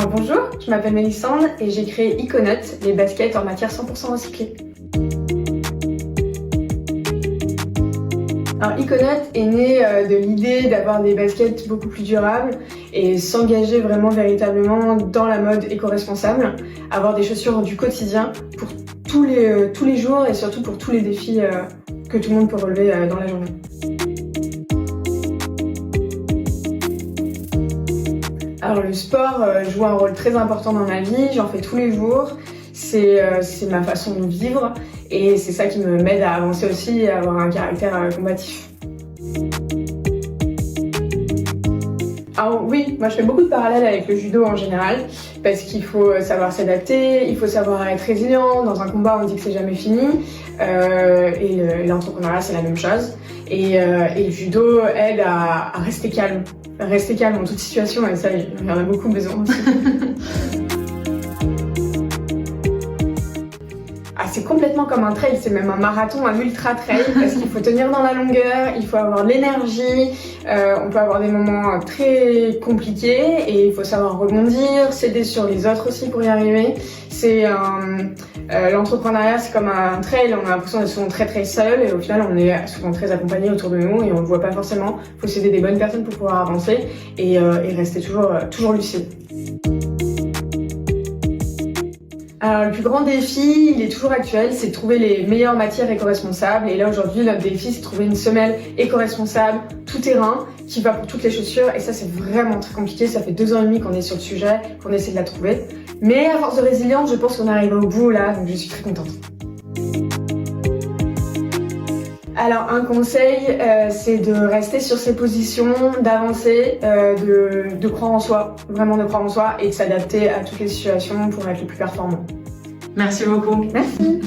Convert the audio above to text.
Alors bonjour, je m'appelle Mélissande et j'ai créé Iconote, les baskets en matière 100% recyclée. Alors Iconote est né de l'idée d'avoir des baskets beaucoup plus durables et s'engager vraiment véritablement dans la mode éco-responsable, avoir des chaussures du quotidien pour tous les jours et surtout pour tous les défis que tout le monde peut relever dans la journée. Alors le sport joue un rôle très important dans ma vie, j'en fais tous les jours, c'est ma façon de vivre et c'est ça qui m'aide à avancer aussi et à avoir un caractère combatif. Alors oui, moi je fais beaucoup de parallèles avec le judo en général parce qu'il faut savoir s'adapter, il faut savoir être résilient, dans un combat on dit que c'est jamais fini et l'entrepreneuriat c'est la même chose et le judo aide à rester calme en toute situation et ça il y en a beaucoup besoin aussi. C'est complètement comme un trail, c'est même un marathon, un ultra trail parce qu'il faut tenir dans la longueur, il faut avoir de l'énergie, on peut avoir des moments très compliqués et il faut savoir rebondir, s'aider sur les autres aussi pour y arriver. L'entrepreneuriat c'est comme un trail, on a l'impression d'être souvent très seul et au final on est souvent très accompagné autour de nous et on le voit pas forcément. Il faut s'aider des bonnes personnes pour pouvoir avancer et rester toujours lucide. Alors le plus grand défi, il est toujours actuel, c'est de trouver les meilleures matières éco-responsables. Et là aujourd'hui, notre défi, c'est de trouver une semelle éco-responsable, tout terrain, qui va pour toutes les chaussures. Et ça, c'est vraiment très compliqué. Ça fait 2 ans et demi qu'on est sur le sujet, qu'on essaie de la trouver. Mais à force de résilience, je pense qu'on arrive au bout là, donc je suis très contente. Alors un conseil, c'est de rester sur ses positions, d'avancer, de croire en soi, vraiment de croire en soi et de s'adapter à toutes les situations pour être le plus performant. Merci beaucoup. Merci.